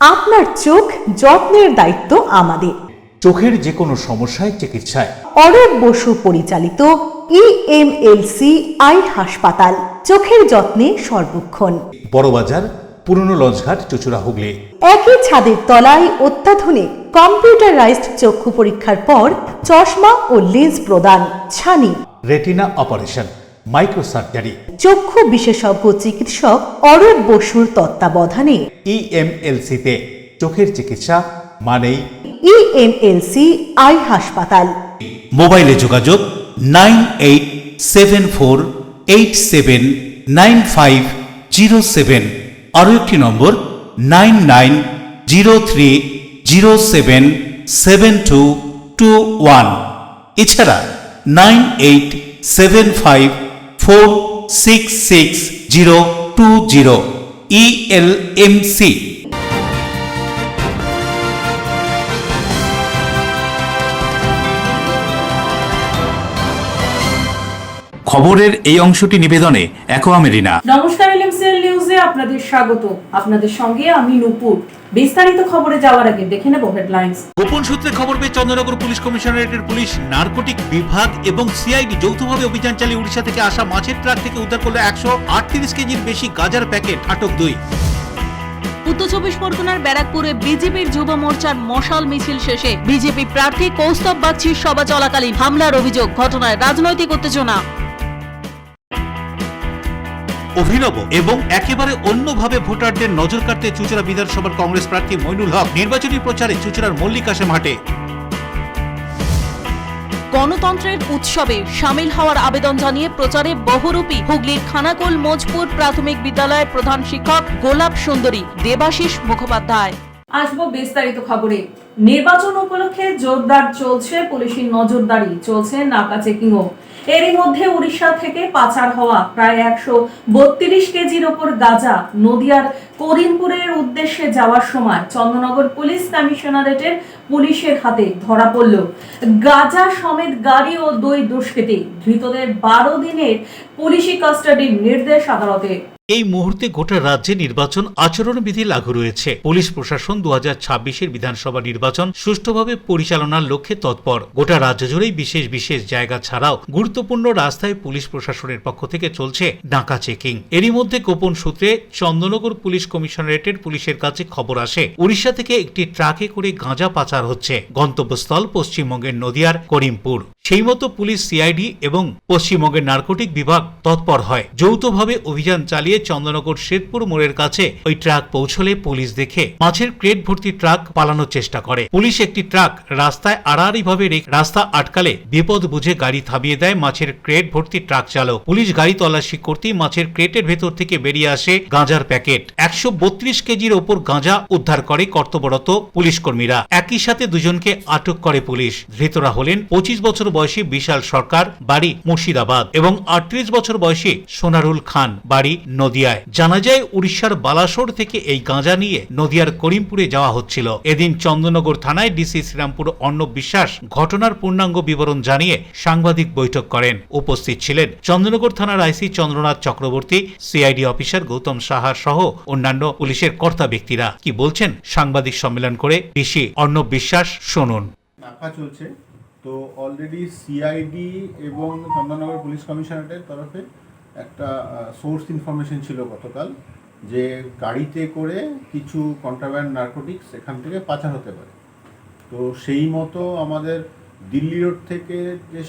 আপনার চোখ যত্নের দায়িত্ব আমাদের। চোখের যে কোনো সমস্যায় চিকিৎসায় অরূপ বসু পরিচালিত ইএমএলসি আই হাসপাতাল, চোখের যত্নে সর্বক্ষণ। বড়বাজার, পুরনো লঞ্চঘাট, চুঁচুড়া, হুগলি। একই ছাদের তলায় অত্যাধুনিক কম্পিউটারাইজড চক্ষু পরীক্ষার পর চশমা ও লেন্স প্রদান, ছানি, রেটিনা অপারেশন, মাইক্রো সার্জারি। চক্ষু বিশেষজ্ঞ চিকিৎসক অরূপ বসুর তত্ত্বাবধানে ইএমএলসিতে চোখের চিকিৎসা মানেই ইএমএলসি আই হাসপাতাল। মোবাইলে যোগাযোগ 9874879507, আরও একটি নম্বর 9903077221, এছাড়া 9875466020 ইএলএমসি। খবরের এই অংশটি নিবেদনে অ্যাকোয়া মেরিনা। নমস্কার, এলএমসিএল নিউজে আপনাদের স্বাগত। আপনাদের সঙ্গে আমি নূপুর। বিস্তারিত খবরে যাওয়ার আগে দেখে নেব হেডলাইন্স। গোপন সূত্রে খবর পেয়ে চন্দ্রনগর পুলিশ কমিশনারেটের পুলিশ, নারকোটিক বিভাগ এবং সিআইডি যৌথভাবে অভিযান চালিয়ে উড়িষ্যা থেকে আসা মাছের ট্রাক থেকে উদ্ধার করলো 138 কেজির বেশি গাঁজার প্যাকেট। আটক 2। উত্তর চব্বিশ পরগনার ব্যারাকপুরে বিজেপির যুব মোর্চার মশাল মিছিল শেষে বিজেপি প্রার্থী কৌস্তব বাগচির সভা চলাকালীন হামলার অভিযোগ, ঘটনায় রাজনৈতিক উত্তেজনা। অভিনব এবং একেবারে অন্যভাবে ভোটারদের নজর কাড়তে চুঁচুড়া বিধানসভার কংগ্রেস প্রার্থী মইনুল হক নির্বাচনী প্রচারে চুঁচুড়ার মল্লিক আশে মাঠে। গণতন্ত্রের উৎসবে সামিল হওয়ার আবেদন জানিয়ে প্রচারে বহুরূপী হুগলির খানাকুল মোজপুর প্রাথমিক বিদ্যালয়ের প্রধান শিক্ষক গোলাপ সুন্দরী দেবাশিস মুখোপাধ্যায়। আসবো বিস্তারিত খবরে। নির্বাচন উপলক্ষে জোরদার চলছে পুলিশের নজরদারি, চলছে নাকা চেকিংও। এরই মধ্যে উড়িষ্যা থেকে পাচার হওয়া প্রায় 132 কেজির ওপর গাঁজা নদিয়ার করিমপুরের উদ্দেশ্যে যাওয়ার সময় চন্দ্রনগর পুলিশ কমিশনারেটের পুলিশের হাতে ধরা পড়ল। গাঁজা সমেত গাড়ি ও 2 দুষ্কৃতী। ধৃতদের 12 দিনের পুলিশি কাস্টাডির নির্দেশ আদালতে। এই মুহূর্তে গোটা রাজ্যে নির্বাচন আচরণবিধি লাগু রয়েছে। পুলিশ প্রশাসন 2026-এর বিধানসভা নির্বাচন সুষ্ঠুভাবে পরিচালনার লক্ষ্যে তৎপর। গোটা রাজ্য জুড়েই বিশেষ বিশেষ জায়গা ছাড়াও গুরুত্বপূর্ণ রাস্তায় পুলিশ প্রশাসনের পক্ষ থেকে চলছে নাকা চেকিং। এরই মধ্যে গোপন সূত্রে চন্দ্রনগর পুলিশ কমিশনারেটের পুলিশের কাছে খবর আসে, উড়িষ্যা থেকে একটি ট্রাকে করে গাঁজা পাচার হচ্ছে। গন্তব্যস্থল পশ্চিমবঙ্গের নদিয়ার করিমপুর। সেই মতো পুলিশ, সিআইডি এবং পশ্চিমবঙ্গের নারকোটিক বিভাগ তৎপর হয়। যৌথভাবে অভিযান চালিয়ে চন্দ্রনগর শেরপুর মোড়ের কাছে ওই ট্রাক পৌঁছলে পুলিশ দেখে মাছের ক্রেট ভর্তি ট্রাক পালানোর চেষ্টা করে। পুলিশ একটি ট্রাক রাস্তায় আড়াআড়িভাবে রেখে রাস্তা আটকালে বিপদ বুঝে গাড়ি থামিয়ে দেয় মাছের ক্রেট ভর্তি ট্রাক চালক। পুলিশ গাড়ি তল্লাশি করতেই মাছের ক্রেটের ভেতর থেকে বেরিয়ে আসে গাঁজার প্যাকেট। 132 কেজির ওপর গাঁজা উদ্ধার করে কর্তব্যরত পুলিশ কর্মীরা। একই সাথে দুজনকে আটক করে পুলিশ। ধৃতরা হলেন 25 বছর বয়সী বিশাল সরকার, বাড়ি মুর্শিদাবাদ, এবং 38 বছর বয়সী সোনারুল খান, বাড়ি নদিয়ায়। জানা যায় উড়িষ্যার বালাসোর থেকে এই গাঁজা নিয়ে নদিয়ার করিমপুরে যাওয়া হচ্ছিল। এদিন চন্দ্রনগর থানায় ডিসি শ্রীরামপুর অর্ণব বিশ্বাস ঘটনার পূর্ণাঙ্গ বিবরণ জানিয়ে সাংবাদিক বৈঠক করেন। উপস্থিত ছিলেন চন্দ্রনগর থানার আইসি চন্দ্রনাথ চক্রবর্তী, সিআইডি অফিসার গৌতম সাহা সহ অন্যান্য পুলিশের কর্তা ব্যক্তিরা। কি বলছেন সাংবাদিক সম্মেলন করে ডিসি অর্ণব বিশ্বাস, শুনুন। নাকা চলছে তো অলরেডি সিআইডি এবং চন্দননগর পুলিশ কমিশনারেটের তরফে একটা সোর্স ইনফরমেশন ছিল গতকাল যে গাড়িতে করে কিছু কন্ট্রাব্যান্ড নার্কোটিক্স এখান থেকে পাচার হতে পারে। তো সেই মতো আমাদের দিল্লি রোড থেকে যে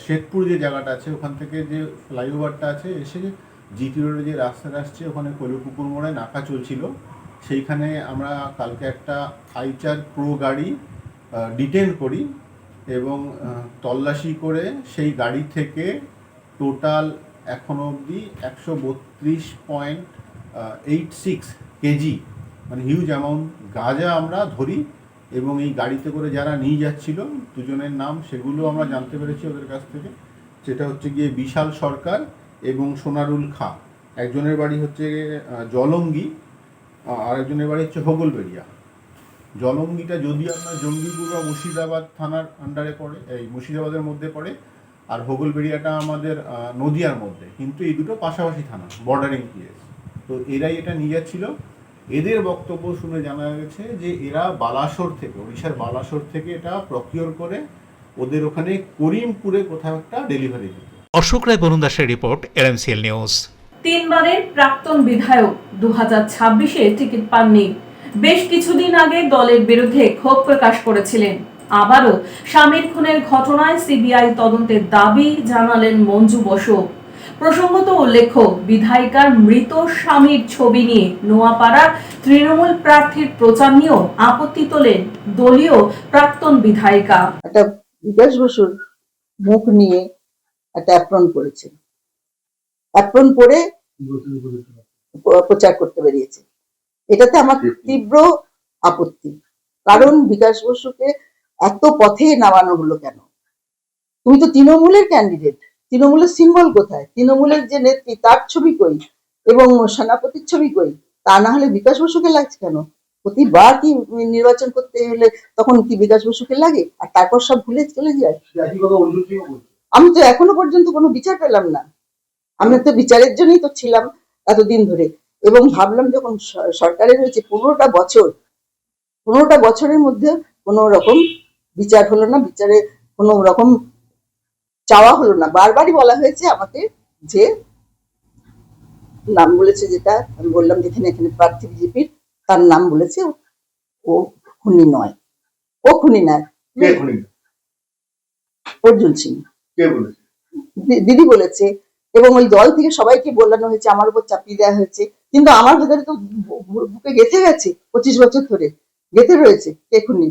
শেখপুর যে জায়গাটা আছে ওখান থেকে যে ফ্লাইওভারটা আছে এসে জিটি রোডে যে রাস্তাটা আসছে ওখানে কৈলপুকুর মোড়ে নাকা চলছিল। সেইখানে আমরা কালকে একটা আইচার প্রো গাড়ি ডিটেন করি এবং তল্লাশি করে সেই গাড়ি থেকে টোটাল এখনো অবধি 132.86 কেজি মানে হিউজ অ্যামাউন্ট গাঁজা আমরা ধরি এবং এই গাড়িতে করে যারা নিয়ে যাচ্ছিল দুজনের নাম সেগুলো আমরা জানতে পেরেছি ওদের কাছ থেকে। সেটা হচ্ছে গিয়ে বিশাল সরকার এবং সোনারুল খা। একজনের বাড়ি হচ্ছে জলঙ্গি, আরেকজনের বাড়ি হচ্ছে হোগলবেড়িয়া। জলঙ্গিটা যদি আপনার জঙ্গিপুর বা মুর্শিদাবাদ থানার আন্ডারে পড়ে, এই মুর্শিদাবাদের মধ্যে পড়ে, আর হোগলবেড়িয়াটা আমাদের নদিয়ার মধ্যে, কিন্তু এই দুটো পাশাপাশি থানা, বর্ডারিং প্লেস। তো এরাই এটা নিয়ে যাচ্ছিল এদের বক্তব্য শুনে জানা গেছে যে এরা বালাসোর থেকে, উড়িষ্যার বালাসোর থেকে এটা প্রকিওর করে ওদের ওখানে করিমপুরে কোথাও একটা ডেলিভারি দিত। অশোক রায় বরুণ দাসের রিপোর্ট, LMCL নিউজ। তিনবারের প্রাক্তন বিধায়ক 2026-এ টিকিট পাননি। বেশ কিছুদিন আগে দলের বিরুদ্ধে ক্ষোভ প্রকাশ করেছিলেন। আবারও স্বামীর খুনের ঘটনায় সিবিআই তদন্তের দাবি জানালেন মঞ্জু বসু। প্রসঙ্গত উল্লেখ্য, বিধায়িকার মৃত স্বামীর ছবি নিয়ে নোয়াপাড়ার তৃণমূল প্রার্থীর প্রচার নিয়েও আপত্তি তোলেন দলীয় প্রাক্তন বিধায়িকা। একটা বিকাশ বসুর মুখ নিয়ে একটা অ্যাপ্রন করেছে, অ্যাপ্রন পরে প্রচার করতে বেরিয়েছে। এটাতে আমার তীব্র আপত্তি। কারণ বিকাশ বসুকে এত পথে নামানো হলো কেন? তুমি তো তৃণমূলের ক্যান্ডিডেট, তৃণমূলের সিম্বল কোথায়? তৃণমূলের যে নেত্রী তার ছবি কই এবং সেনাপতির ছবি কই? তা না হলে বিকাশ বসুকে লাগছে কেন? প্রতিবার কি নির্বাচন করতে হলে তখন কি বিকাশ বসুকে লাগে আর তারপর সব ভুলে চলে যায়? আমি তো এখনো পর্যন্ত কোনো বিচার পেলাম না। আমি তো বিচারের জন্যই তো ছিলাম এতদিন ধরে, এবং ভাবলাম যখন সরকারে রয়েছে 15টা বছরের মধ্যে কোনো রকম বিচার হলো না, বিচারে কোনো রকম চাওয়া হলো না। বারবারই বলা হয়েছে আমাকে, যে নাম বলেছে, যেটা আমি বললাম যেখানে এখানে প্রার্থী বিজেপির, তার নাম বলেছে ও খুনি নয়, ও খুনি নয়। অর্জুন সিং দিদি বলেছে, এবং ওই দল থেকে সবাইকে বলানো হয়েছে, আমার উপর চাপিয়ে দেওয়া হয়েছে। কিন্তু আমার ভেতরে তো বুকে গেঁথে গেছে, 25 বছর ধরে গেঁথে রয়েছে কে খুনি।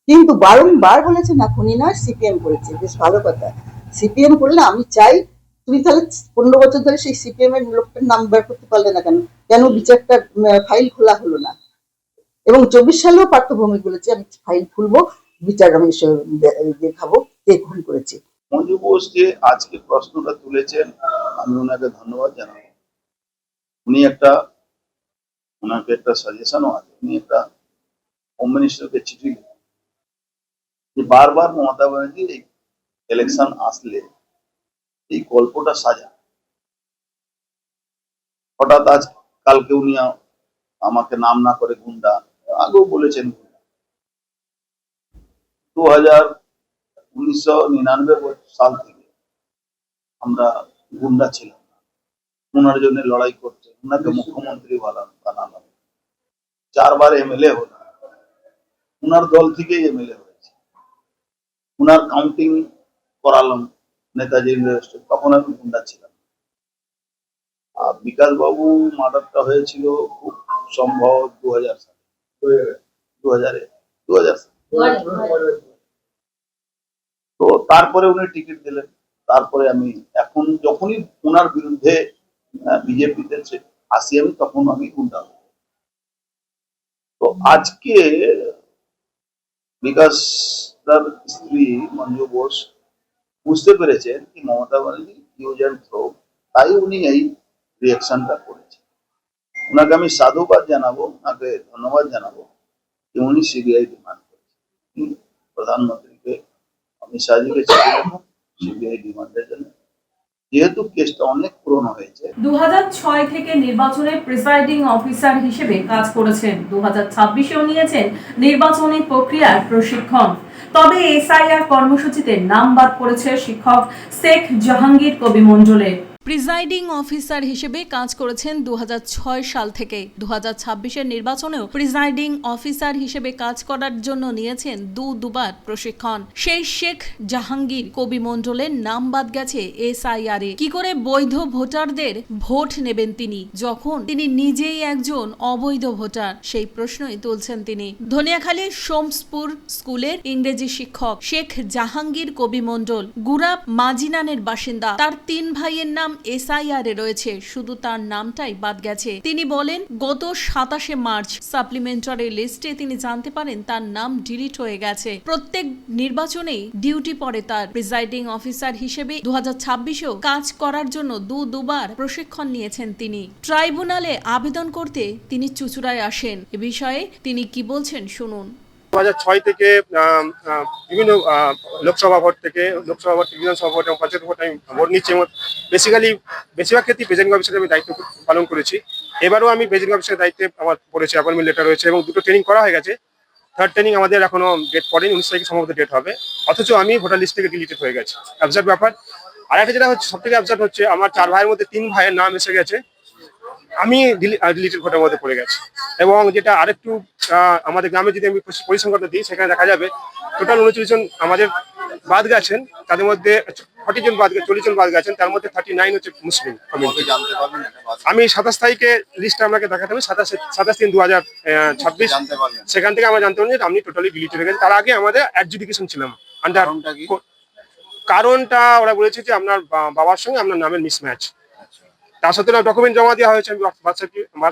কিন্তু বারংবার বলেছে না খুনি নয়, সিপিএম করেছে। বেশ ভালো কথা, সিপিএম করলে আমি চাই তুমি তাহলে 15 বছর ধরে সেই সিপিএম এর লোকটার নাম বের করতে পারলে না কেন? কেন বিচারটা ফাইল খোলা হলো না? এবং 24 সালেও পার্থ ভৌমিক বলেছে আমি ফাইল খুলবো, বিচার আমি দেখাবো কে খুন করেছে। মঞ্জু বোস যে আজকে প্রশ্নটা তুলেছেন, আমি ওনাকে ধন্যবাদ জানাবো। ওনাকে একটা সাজেশনও আছে। উনি একটা হোম মিনিস্টারকে চিঠি লিখেন যে বারবার মমতা ব্যানার্জি এই ইলেকশন আসলে এই গল্পটা সাজা। হঠাৎ আজ কালকে উনি আমাকে নাম না করে গুন্ডা, আগেও বলেছেন 1999 সাল থেকে আমরা গুন্ডা ছিলাম না। ওনার জন্য লড়াই করছে, ওনাকে মুখ্যমন্ত্রী বানালাম, 4 বার এমএলএ হলাম, ওনার দল থেকেই এমএলএ হয়েছে, ওনার কাউন্টিং করালাম নেতাজি ইউনিভার্সিটি, তখন আমি গুন্ডা ছিলাম। আর বিকাশ বাবু মার্ডারটা হয়েছিল খুব সম্ভব 2000 সালে, 2000 তো তারপরে উনি টিকিট দিলেন। তারপরে আমি এখন যখনই ওনার বিরুদ্ধে বিজেপিতে আসি আমি, তখন আমি গুন্ডা। তো আজকে বিকাশ তার স্ত্রী মঞ্জু বোস বুঝতে পেরেছেন কি Mamata Banerjee use and throw, তাই উনি এই রিয়াকশনটা করেছেন। ওনাকে আমি সাধুবাদ জানাবো, ওনাকে ধন্যবাদ জানাবো যে উনি সিবিআই ডিমান্ড করেছেন। প্রধানমন্ত্রীকে আমি সাজিকে চিঠি লিখব সিবিআই ডিমান্ডের জন্য, যেহেতু কেসটা অনেক পুরনো হয়েছে। 2006 থেকে নির্বাচনে প্রিসাইডিং অফিসার হিসেবে কাজ করেছেন। 2026-এও নিয়েছেন নির্বাচনী প্রক্রিয়ার প্রশিক্ষণ। তবে এসআইআর কর্মসূচিতে নাম বাদ পড়েছে শিক্ষক শেখ জাহাঙ্গীর কবি মণ্ডলের। প্রিজাইডিং অফিসার হিসেবে কাজ করেছেন 2006 সাল থেকে। 2026-এর নির্বাচনেও প্রিজাইডিং অফিসার হিসেবে কাজ করার জন্য নিয়েছেন দুবার প্রশিক্ষণ। সেই শেখ জাহাঙ্গীর কবি মণ্ডলের নাম বাদ গেছে এসআইআরে। কি করে বৈধ ভোটারদের ভোট নেবেন তিনি, যখন তিনি নিজেই একজন অবৈধ ভোটার? সেই প্রশ্নই তুলছেন তিনি। ধনিয়াখালীর সোমসপুর স্কুলের ইংরেজি শিক্ষক শেখ জাহাঙ্গীর কবি মণ্ডল গুরাপ মাজিনানের বাসিন্দা। তার 3 ভাইয়ের নাম এসআইআর এ রয়েছে, শুধু তার নামটাই বাদ গেছে। তিনি বলেন, গত 27শে মার্চ সাপ্লিমেন্টারি লিস্টে তিনি জানতে পারেন তার নাম ডিলিট হয়ে গেছে। প্রত্যেক নির্বাচনেই ডিউটি পড়ে তার। প্রিজাইডিং অফিসার হিসেবে 2026-এও কাজ করার জন্য দুবার প্রশিক্ষণ নিয়েছেন তিনি। ট্রাইব্যুনালে আবেদন করতে তিনি চুঁচুড়ায় আসেন। এ বিষয়ে তিনি কি বলছেন শুনুন। 2006 থেকে বিভিন্ন লোকসভা ভোট থেকে বিধানসভা ভোট এবং পঞ্চায়েত ভোট আমি ভোট নিচ্ছি এবং বেসিক্যালি বেশিরভাগ ক্ষেত্রে প্রেসিডেন্ট অফিসারের আমি দায়িত্ব পালন করেছি। এবারও আমি প্রেসিডেন্ট অফিসের দায়িত্বে আমার পড়েছে, অ্যাপয়েন্টমেন্ট লেটার রয়েছে এবং 2টো ট্রেনিং করা হয়ে গেছে। 3rd ট্রেনিং আমাদের এখনো ডেট পড়েনি, 19 তারিখে সম্ভবত ডেট হবে। অথচ আমি ভোটার লিস্ট থেকে ডিলিটেড হয়ে গেছে, অ্যাবসার্ড ব্যাপার। আর একটা যেটা হচ্ছে, সব থেকে অ্যাবসার্ড হচ্ছে, আমার 4 ভাইয়ের মধ্যে 3 ভাইয়ের নাম এসে গেছে, আমি ডিলিটেড ভোটার মধ্যে পড়ে গেছি। এবং যেটা আরেকটু আমাদের গ্রামে যদি আমি পরিসংখ্যানটা দিই, সেখানে দেখা যাবে টোটাল 39 জন আমাদের বাদ গেছেন, তাদের মধ্যে 40 জন বাদ, 40 জন বাদ গেছেন, তার মধ্যে 39 হচ্ছে মুসলিম কমিউনিটি। আমি 27 তারিখে লিস্টটা আপনাকে দেখাতে হবে, 27/3/2026 সেখান থেকে আমরা জানতে পারি যে আপনি টোটালি ডিলিটেড হয়ে গেছে। তার আগে আমাদের অ্যাডজুডিকেশন ছিলাম আন্ডার। কারণটা ওরা বলেছে যে আপনার বাবার সঙ্গে আপনার নামের মিসম্যাচ। তার সাথে ডকুমেন্ট জমা দেওয়া হয়েছে, আমি বার্থ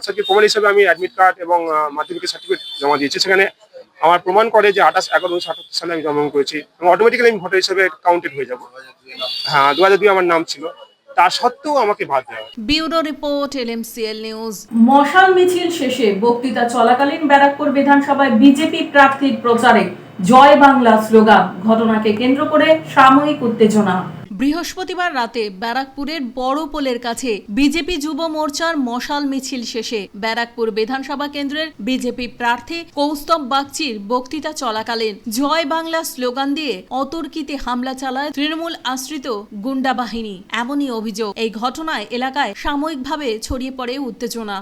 সার্টিফিকেট প্রমাণ হিসেবে আমি অ্যাডমিট কার্ড এবং মাধ্যমিকের সার্টিফিকেট জমা দিয়েছি। সেখানে আমার প্রমাণ করে যে 28/11/1978 সালে আমি জন্মগ্রহণ করেছি এবং অটোমেটিক্যালি আমি ভোটার হিসেবে কাউন্টেড হয়ে যাব। হ্যাঁ, 2002 আমার নাম ছিল, তা সত্ত্বেও আমাকে বাদ দেওয়া হয়। Bureau report, LMCL news. মশাল মিছিল শেষে বক্তৃতা চলাকালীন ব্যারাকপুর বিধানসভায় বিজেপি প্রার্থীর প্রচারে জয় বাংলা স্লোগান, ঘটনাকে কেন্দ্র করে সাময়িক উত্তেজনা। বৃহস্পতিবার রাতে ব্যারাকপুরের বড় পোলের কাছে বিজেপি যুব মোর্চার মশাল মিছিল শেষে ব্যারাকপুর বিধানসভা কেন্দ্রের বিজেপি প্রার্থী কৌস্তব বাগচির বক্তৃতা চলাকালীন জয় বাংলা স্লোগান দিয়ে অতর্কিতে হামলা চালায় তৃণমূল আশ্রিত গুন্ডা বাহিনী, এমনই অভিযোগ। এই ঘটনায় এলাকায় সাময়িকভাবে ছড়িয়ে পড়ে উত্তেজনা।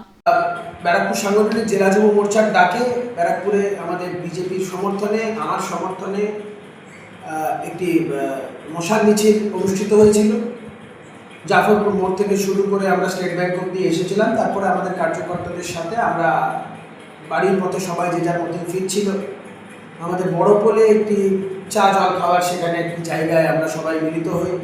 ব্যারাকপুর সাংগঠনিক জেলা যুব মোর্চার ডাকে ব্যারাকপুরে আমাদের বিজেপির সমর্থনে, আমার সমর্থনে একটি মশাল মিছিল অনুষ্ঠিত হয়েছিল। জাফরপুর মোড় থেকে শুরু করে আমরা স্টেট ব্যাংক অব্দি এসেছিলাম। তারপরে আমাদের কার্যকর্তাদের সাথে আমরা বাড়ির পথে সবাই যে যার মধ্যে ফিরছিল। আমাদের বড় পোলে একটি চা জল খাওয়ার সেখানে একটি জায়গায় আমরা সবাই মিলিত হই।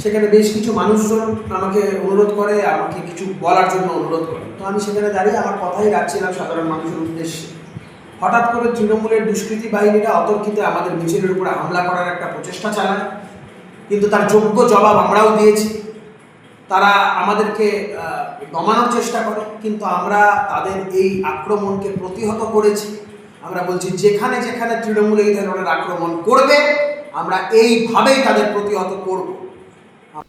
সেখানে বেশ কিছু মানুষজন আমাকে অনুরোধ করে, আমাকে কিছু বলার জন্য অনুরোধ করে। তো আমি সেখানে দাঁড়িয়ে আমার কথাই রাখছিলাম সাধারণ মানুষের উদ্দেশ্যে। হঠাৎ করে তৃণমূলের দুষ্কৃতী বাহিনীরা অতর্কিতে আমাদের মিছিলের উপরে হামলা করার একটা প্রচেষ্টা চালায়, কিন্তু তার যোগ্য জবাব আমরাও দিয়েছি। তারা আমাদেরকে দমানোর চেষ্টা করে, কিন্তু আমরা তাদের এই আক্রমণকে প্রতিহত করেছি। আমরা বলছি যেখানে যেখানে তৃণমূল এই ধরনের আক্রমণ করবে, আমরা এইভাবেই তাদের প্রতিহত করব।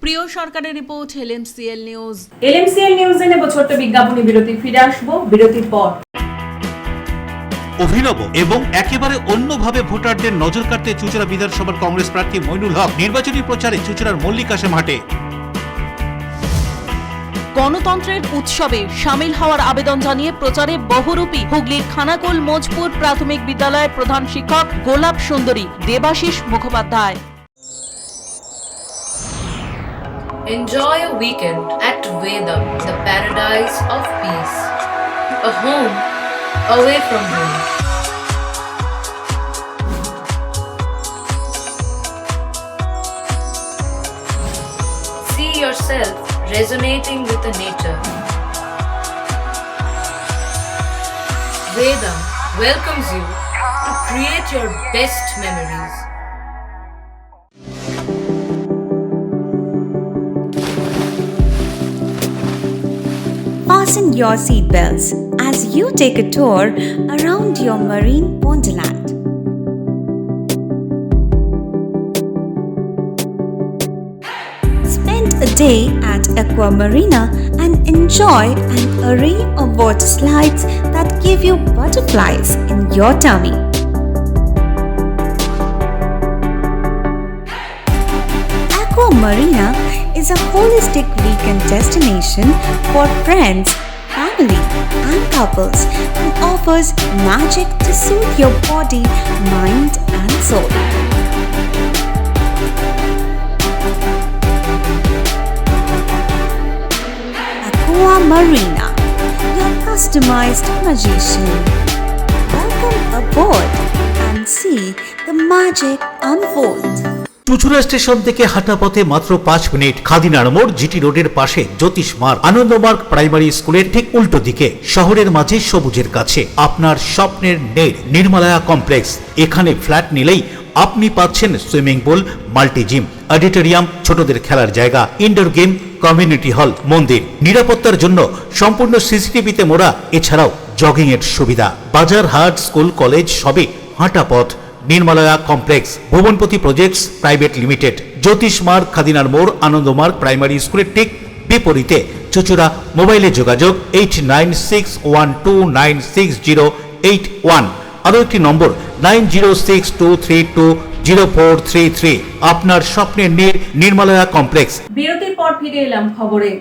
প্রিয় সরকারের রিপোর্ট, LMCL নিউজ। LMCL নিউজে নেব ছোট্ট বিজ্ঞাপনী বিরতি, ফিরে আসবো বিরতির পর। অভিনব এবং একেবারে অন্যভাবে ভোটারদের নজর কাড়তে চুঁচুড়া বিধানসভার কংগ্রেস প্রার্থী মইনুল হক নির্বাচনী প্রচারে চুঁচুড়ার মল্লিক আশা মাঠে। গণতন্ত্রের উৎসবে সামিল হওয়ার আবেদন জানিয়ে প্রচারে বহুরূপী হুগলির খানাকুল মোজপুর প্রাথমিক বিদ্যালয়ের প্রধান শিক্ষক গোলাপ সুন্দরী Debashis Mukhopadhyay. Enjoy a weekend at Vedam, the paradise of peace. A home away from home. See yourself resonating with the nature. Vedam welcomes you to create your best memories. Fasten your seatbelts as you take a tour around your marine wonderland. Spend a day at Aqua Marina and enjoy an array of water slides that give you butterflies in your tummy. Aqua Marina is a holistic weekend destination for friends, family, and couples and offers magic to soothe your body, mind, and soul. Aqua Marina, your customized magician. Welcome aboard and see the magic unfold. চুঁচুড়া station থেকে হাঁটা পথে মাত্র 5 minute, খাদিনার মোড়, GT রোডের পাশে জ্যোতিষ মার্গ, Ananda Marga primary স্কুলের ঠিক উল্টো দিকে, শহরের মাঝে সবুজের কাছে আপনার স্বপ্নের নেড় নির্মলায়া কমপ্লেক্স। এখানে ফ্ল্যাট নিলেই আপনি পাচ্ছেন swimming pool, multi gym, auditorium, ছোটদের খেলার জায়গা, ইনডোর গেম, কমিউনিটি হল, মন্দির। নিরাপত্তার জন্য সম্পূর্ণ সিসিটিভিতে মোড়া, এছাড়াও জগিং এর সুবিধা। বাজার, হাট, স্কুল, কলেজ সবে হাঁটা পথ। নির্মলায়া কমপ্লেক্স, ভুবনপতি প্রজেক্টস প্রাইভেট লিমিটেড, জ্যোতিষ মার্গ, খাদিনার মোড়, আনন্দমার্গ প্রাইমারি স্কুলের ঠিক বিপরীতে চুচুড়া। মোবাইলে যোগাযোগ 8961296081, আরও একটি নম্বর 9062320433। আপনার স্বপ্নের নির্মলয়া কমপ্লেক্স। বিরতির পর ফিরে এলাম খবরে।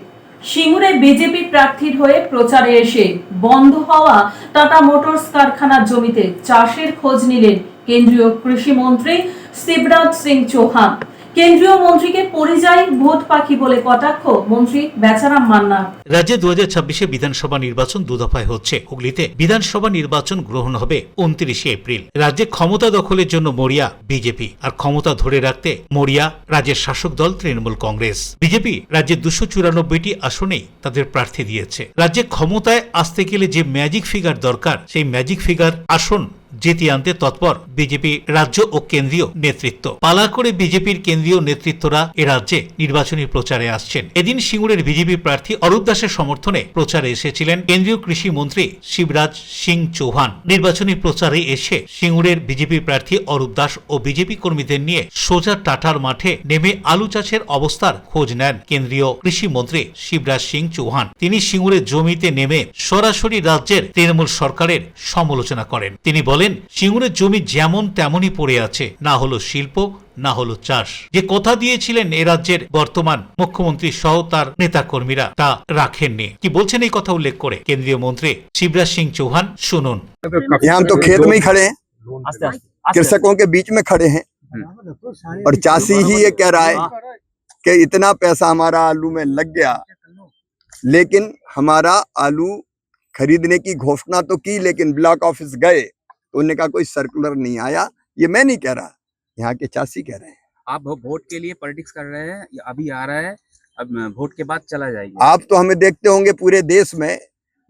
সিঙ্গুরে বিজেপি প্রার্থীর হয়ে প্রচারে এসে বন্ধ হওয়া টাটা মোটরস কারখানার জমিতে চাষের খোঁজ নিলেন কেন্দ্রীয় কৃষি মন্ত্রী শিবরাজ সিং চৌহান। কেন্দ্রীয় মন্ত্রীকে পরিযায়ী ভোট পাখি বলে কটাক্ষ মন্ত্রী বেচারাম মান্না। রাজ্যে 2026 বিধানসভা নির্বাচন দুদফায় হচ্ছে। হুগলিতে বিধানসভা নির্বাচন গ্রহণ হবে 29 এপ্রিল। রাজ্যে ক্ষমতা দখলের জন্য মরিয়া বিজেপি, আর ক্ষমতা ধরে রাখতে মরিয়া রাজ্যের শাসক দল তৃণমূল কংগ্রেস। বিজেপি রাজ্যের 294টি আসনেই তাদের প্রার্থী দিয়েছে। রাজ্যে ক্ষমতায় আসতে গেলে যে ম্যাজিক ফিগার দরকার, সেই ম্যাজিক ফিগার আসন জিতিয়ে আনতে তৎপর বিজেপি রাজ্য ও কেন্দ্রীয় নেতৃত্ব। পালা করে বিজেপির কেন্দ্রীয় নেতৃত্বরা এ রাজ্যে নির্বাচনী প্রচারে আসছেন। এদিন সিঙ্গুরের বিজেপি প্রার্থী অরূপ দাসের সমর্থনে প্রচারে এসেছিলেন কেন্দ্রীয় কৃষি মন্ত্রী শিবরাজ সিং চৌহান। নির্বাচনী প্রচারে এসে সিঙ্গুরের বিজেপি প্রার্থী অরূপ দাস ও বিজেপি কর্মীদের নিয়ে সোজা টাটার মাঠে নেমে আলু চাষের অবস্থার খোঁজ নেন কেন্দ্রীয় কৃষি মন্ত্রী শিবরাজ সিং চৌহান। তিনি সিঙ্গুরের জমিতে নেমে সরাসরি রাজ্যের তৃণমূল সরকারের সমালোচনা করেন। তিনি বলেন, সিঙ্গুরের জমি যেমন তেমনই পড়ে আছে, না হলো শিল্প না হলো চাষ। যে কথা দিয়েছিলেন এ রাজ্যের বর্তমান মুখ্যমন্ত্রী সহ তার নেতা কর্মীরা তা রাখেননি। কি বলছেন এই কথা উল্লেখ করে কেন্দ্রীয় মন্ত্রী शिवराज सिंह चौहान, सुनुन। यहाँ तो खेत में ही खड़े हैं, कृषकों के बीच में खड़े हैं, और चाषी ही ये कह रहा है कि इतना पैसा हमारा आलू में लग गया, लेकिन हमारा आलू खरीदने की घोषणा तो की, लेकिन ब्लॉक ऑफिस गए तो उन्होंने कहा कोई सर्कुलर नहीं आया। ये मैं नहीं कह रहा, यहाँ के चाषी कह रहे हैं। आप वोट के लिए पॉलिटिक्स कर रहे हैं, अभी आ रहा है, अब वोट के बाद चला जाएगा। आप तो हमें देखते होंगे पूरे देश में,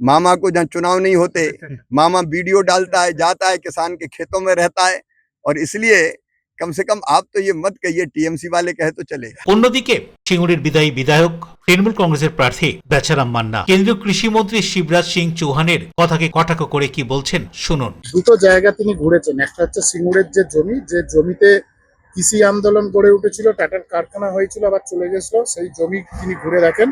मामा को जहाँ चुनाव नहीं होते मामा वीडियो डालता है, जाता है किसान के खेतों में रहता है, और इसलिए कम से कम आप तो ये मत कहिए टीएमसी वाले कहे तो चलेगा। অন্যদিকে সিঙ্গুরের বিদায়ী বিধায়ক তৃণমূল কংগ্রেসের প্রার্থী বেচারাম মান্না কেন্দ্রীয় কৃষি মন্ত্রী শিবরাজ সিং চৌহানের কথাকে কটাক্ষ করে কি বলছেন, শুনুন। দুটো জায়গা তিনি ঘুরেছেন, একটা হচ্ছে সিঙ্গুরের যে জমিতে কৃষি আন্দোলন গড়ে উঠেছিল, টাটার কারখানা হয়েছিল, আবার চলে গেছিল, সেই জমি তিনি ঘুরে দেখেন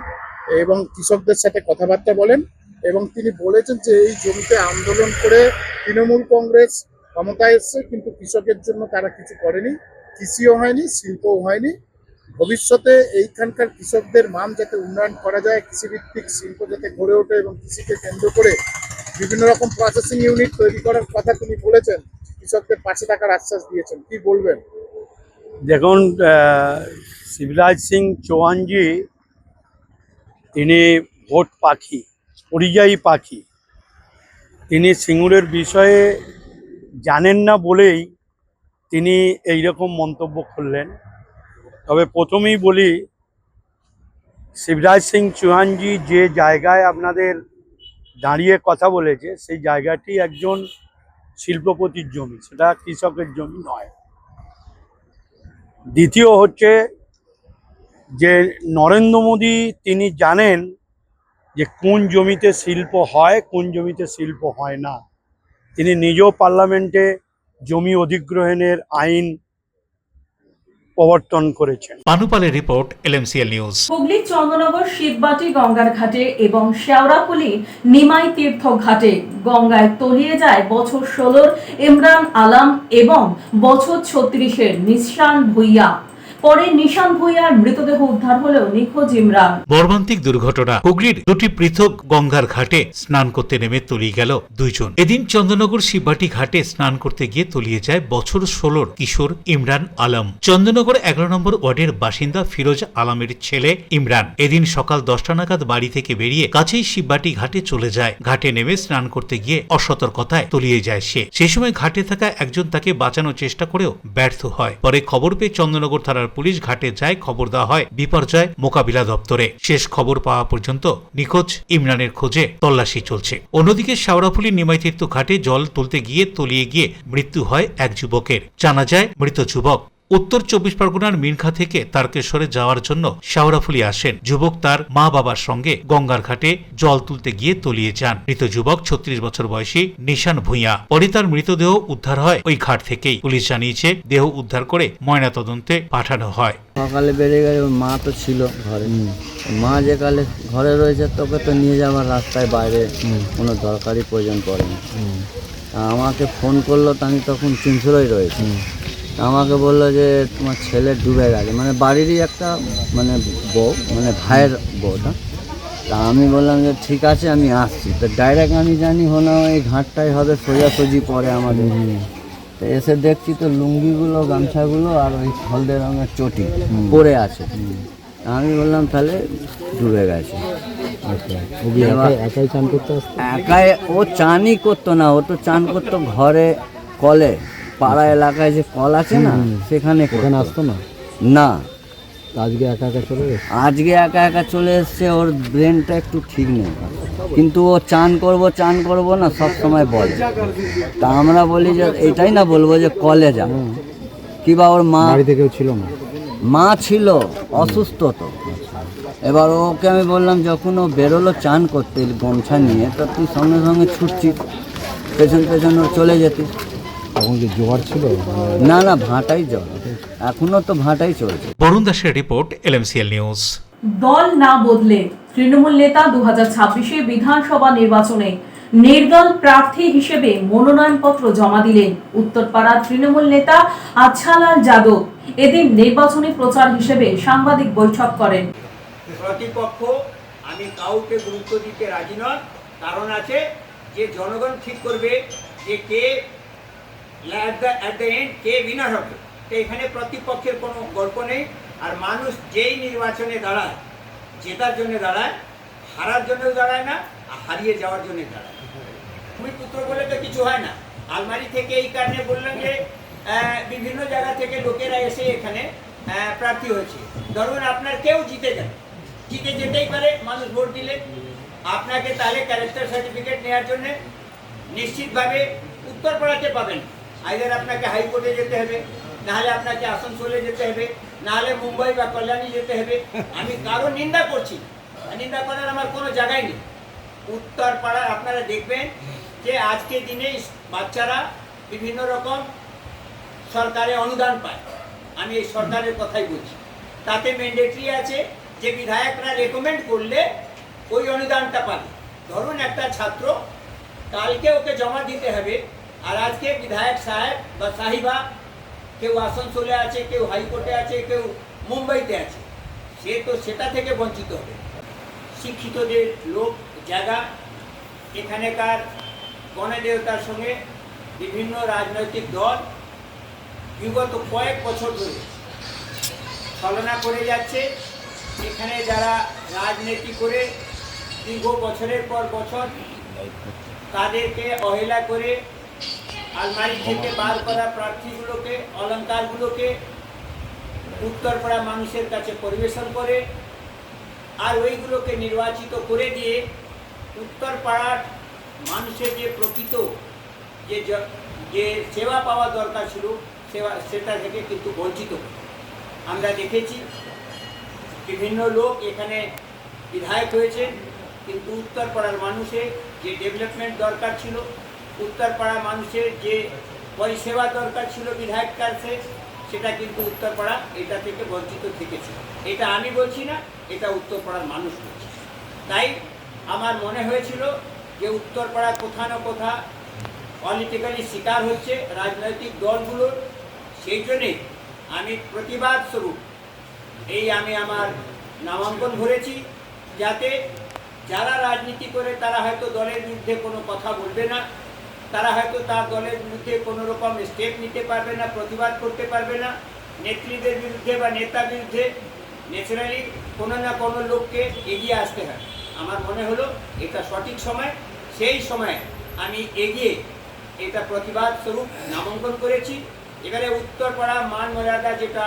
এবং কৃষকদের সাথে কথাবার্তা বলেন, এবং তিনি বলেছেন যে এই জমিতে আন্দোলন করে তৃণমূল কংগ্রেস ক্ষমতায় এসছে, কিন্তু কৃষকের জন্য তারা কিছু করেনি, কৃষিও হয়নি, শিল্পও হয়নি। ভবিষ্যতে এইখানকার কৃষকদের মান যাতে উন্নয়ন করা যায়, কৃষিভিত্তিক শিল্প যাতে গড়ে ওঠে এবং কৃষিকে কেন্দ্র করে বিভিন্ন রকম প্রসেসিং ইউনিট তৈরি করার কথা তিনি বলেছেন, কৃষকদের পাশে থাকার আশ্বাস দিয়েছেন। কি বলবেন? দেখুন, শিবরাজ সিং চৌহানজি তিনি ভোট পাখি, পরিযায়ী পাখি। তিনি সিঙ্গুরের বিষয়ে জানেন না বলেই তিনি এই রকম মন্তব্য করলেন। তবে প্রথমেই বলি, শিবরাজ সিং চৌহানজি যে জায়গায় আপনাদের দাঁড়িয়ে কথা বলেছে, সেই জায়গাটি একজন শিল্পপতির জমি, সেটা কৃষকের জমি নয়। দ্বিতীয় হচ্ছে যে নরেন্দ্র মোদী তিনি জানেন যে কোন জমিতে শিল্প হয়, কোন জমিতে শিল্প হয় না। তিনি নিজেও পার্লামেন্টে জমি অধিগ্রহণের আইন প্রবর্তন করেছেন। পানুপালের report, LMCL news. Hooghly Chandannagar Shibbati গঙ্গার ঘাটে এবং শেওড়াফুলি নিমাই তীর্থ ঘাটে গঙ্গায় তলিয়ে যায় বছর 16 ইমরান আলম এবং বছর 36 নিশান ভুইয়া। পরে নিশান ভুইয়ার মৃতদেহ উদ্ধার হলেও নিখোঁজ ইমরান। মর্মান্তিক দুর্ঘটনা। হুগলির দুটি পৃথক গঙ্গার ঘাটে স্নান করতে নেমে তলিয়ে গেল দুইজন। এদিন চন্দননগর শিববাটি ঘাটে স্নান করতে গিয়ে তলিয়ে যায় বছর 16 কিশোর ইমরান আলম। চন্দননগর 11 নম্বর ওয়ার্ডের বাসিন্দা ফিরোজ আলমের ছেলে ইমরান এদিন সকাল 10টা নাগাদ বাড়ি থেকে বেরিয়ে কাছেই শিববাটি ঘাটে চলে যায়। ঘাটে নেমে স্নান করতে গিয়ে অসতর্কতায় তলিয়ে যায় সে। সেই সময় ঘাটে থাকা একজন তাকে বাঁচানোর চেষ্টা করেও ব্যর্থ হয়। পরে খবর পেয়ে চন্দননগর থানার পুলিশ ঘাটে যায়। খবর দেওয়া হয় বিপর্যয় মোকাবিলা দপ্তরে। শেষ খবর পাওয়া পর্যন্ত নিখোঁজ ইমরানের খোঁজে তল্লাশি চলছে। অন্যদিকে শেওড়াফুলি নিমাইতীর্থ ঘাটে জল তুলতে গিয়ে তলিয়ে গিয়ে মৃত্যু হয় এক যুবকের। জানা যায় মৃত যুবক উত্তর 24 পরগনার মিনখা থেকে তারকেশ্বরে যাওয়ার জন্য শাওরাফুলি আসেন। যুবক তার মা বাবার সঙ্গে গঙ্গার ঘাটে জল তুলতে গিয়ে তলিয়ে যান। মৃত যুবক 36 বছর বয়সী নিশান ভূঁইয়া। পরে তার মৃতদেহ উদ্ধার হয় ওই ঘাট থেকেই। পুলিশ জানিয়েছে দেহ উদ্ধার করে ময়নাতদন্তে পাঠানো হয়। সকালে বেরিয়ে গেছে, মা তো ছিল ঘরে, মা যে কালে ঘরে রয়েছে তোকে তো নিয়ে যাওয়ার রাস্তায় বাইরে কোনো দরকারি প্রয়োজন পড়েনি। আমাকে ফোন করলো, তো আমি তখন চিনসুরই রয়েছি। আমাকে বললো যে তোমার ছেলে ডুবে গেছে, মানে বাড়িরই একটা মানে বউ, মানে ভাইয়ের বউটা। তা আমি বললাম যে ঠিক আছে আমি আসছি। তো ডাইরেক্ট আমি জানি হলো এই ঘাটটাই হবে সোজাসুজি পরে আমাদের। তো এসে দেখছি তো লুঙ্গিগুলো, গামছাগুলো আর ওই হলদে রঙের চটি পরে আছে। আমি বললাম তাহলে ডুবে গেছে। একাই চান করতে আসতো? একাই ও চানই করতো না, ও তো চান করতো ঘরে কলে, পাড়া এলাকায় যে কল আছে না সেখানে আসতো না। না, আজকে একা একা চলে এসছে। আজকে একা একা চলে এসছে, ওর ব্রেনটা একটু ঠিক নেই, কিন্তু ও চান করবো না সব সময় বলে। তা আমরা বলি যে এটাই না বলবো যে কলে যা, কিবা ওর মা বাড়িতে কেউ ছিল না, মা ছিল অসুস্থ। তো এবার ওকে আমি বললাম যখন ও বেরোলো চান করতে গামছা নিয়ে, তো তুই সঙ্গে সঙ্গে ছুটছিস, পেছন পেছন ওর চলে যেতিস। তখন কি জ্বর ছিল? না না, ভাঁটাই জ্বর, এখনো তো ভাঁটাই চলছে। বরুণ দাসের রিপোর্ট, LMCL নিউজ। দল না বদলে তৃণমূল নেতা 2026 বিধানসভা নির্বাচনে নির্দল প্রার্থী হিসেবে মনোনয়নপত্র জমা দিলেন উত্তরপাড়া তৃণমূল নেতা আচ্ছালাল যাদব। এদিন নির্বাচনী প্রচার হিসেবে সাংবাদিক বৈঠক করেন। প্রতিপক্ষ আমি কাউকে গুরুত্ব দিতে রাজি নয়, কারণ আছে যে জনগণ ঠিক করবে যে K at the end K winner হবে। তো এখানে প্রতিপক্ষের কোনো গল্প নেই। আর মানুষ যেই নির্বাচনে দাঁড়ায়, জেতার জন্য দাঁড়ায়, হারার জন্যও দাঁড়ায় না, আর হারিয়ে যাওয়ার জন্য দাঁড়ায়। তুমি পুত্র বলে তো কিছু হয় না। আলমারি থেকে এই কারণে বললাম যে বিভিন্ন জায়গা থেকে লোকেরা এসে এখানে প্রার্থী হয়েছে। ধরুন আপনার কেউ জিতে গেল, জিতে যেতেই পারে, মানুষ ভোট দিলে আপনাকে তাহলে ক্যারেক্টার সার্টিফিকেট নেওয়ার জন্য নিশ্চিতভাবে উত্তরপাড়াতে পাবেন। আইদার আপনাকে হাইকোর্টে যেতে হবে, নাহলে আপনাকে আসানসোলে যেতে হবে, নাহলে মুম্বাই বা কল্যাণী যেতে হবে। আমি কারো নিন্দা করছি, নিন্দা করার আমার কোনো জায়গায় নেই। উত্তরপাড়া আপনারা দেখবেন যে আজকে দিনে বাচ্চারা বিভিন্ন রকম সরকারের অনুদান পায়। আমি এই সরকারের কথাই বলছি। তাতে ম্যান্ডেটরি আছে যে বিধায়করা রেকমেন্ড করলে ওই অনুদানটা পাবে। ধরুন একটা ছাত্র, কালকে ওকে জমা দিতে হবে, আর আজকে বিধায়ক সাহেব বা সাহিবা কেউ আসানসোলে আছে, কেউ হাইকোর্টে আছে, কেউ মুম্বাইতে আছে, সে তো সেটা থেকে বঞ্চিত হবে। শিক্ষিতদের লোক জায়গা, এখানেকার গণদেবতার সঙ্গে বিভিন্ন রাজনৈতিক দল বিগত কয়েক বছর ধরে ছলনা করে যাচ্ছে। এখানে যারা রাজনীতি করে দীর্ঘ বছরের পর বছর তাদেরকে অবহেলা করে আলমারি থেকে বার করা প্রার্থীগুলোকে, অলঙ্কারগুলোকে উত্তরপাড়া মানুষের কাছে পরিবেশন করে, আর ওইগুলোকে নির্বাচিত করে দিয়ে উত্তরপাড়ার মানুষের যে প্রকৃত যে সেবা পাওয়া দরকার ছিল সেটা থেকে কিন্তু বঞ্চিত। আমরা দেখেছি বিভিন্ন লোক এখানে বিধায়ক হয়েছে, কিন্তু উত্তরপাড়ার মানুষের যে ডেভেলপমেন্ট দরকার ছিল, উত্তরপাড়া মানুষের যে পরিষেবা দরকার ছিল বিধায়ক কাছে, সেটা কিন্তু উত্তরপাড়া এটা থেকে বঞ্চিত থেকেছে। এটা আমি বলছি না, এটা উত্তরপাড়ার মানুষ বলছে। তাই আমার মনে হয়েছিল যে উত্তরপাড়া কোথা না কোথা পলিটিক্যালি শিকার হচ্ছে রাজনৈতিক দলগুলোর। সেই জন্যে আমি প্রতিবাদ স্বরূপ আমি আমার নামাঙ্কন ভরেছি, যাতে যারা রাজনীতি করে তারা হয়তো দলের বিরুদ্ধে কোনো কথা বলবে না, তারা হয়তো তার দলের বিরুদ্ধে কোনো রকম স্টেপ নিতে পারবে না, প্রতিবাদ করতে পারবে না। নেত্রীদের বিরুদ্ধে বা নেতার বিরুদ্ধে ন্যাচারালি কোনো না কোনো লোককে এগিয়ে আসতে হয়। আমার মনে হলো এটা সঠিক সময়, সেই সময় আমি এগিয়ে এটা প্রতিবাদ স্বরূপ নামাঙ্কন করেছি। এবারে উত্তরপাড়া মান মর্যাদা যেটা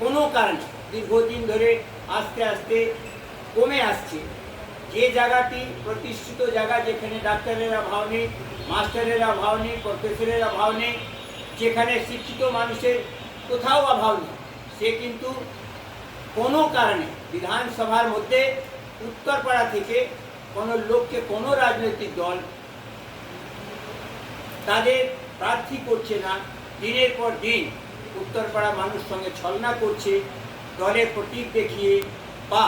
কোনো কারণে দীর্ঘদিন ধরে আস্তে আস্তে কমে আসছে, যে জায়গাটি প্রতিষ্ঠিত জায়গা, যেখানে ডাক্তারের অভাব নেই, মাস্টারের অভাব নেই, প্রফেসরের অভাব নেই, যেখানে শিক্ষিত মানুষের কোথাও অভাব নেই। সে কিন্তু কোনো কারণে বিধানসভার মধ্যে উত্তরপাড়া থেকে কোনো লোককে কোনো রাজনৈতিক দল তাদের প্রার্থী করছে না। দিনের পর দিন উত্তরপাড়া মানুষ সঙ্গে ছলনা করছে, দলের প্রতীক দেখিয়ে বা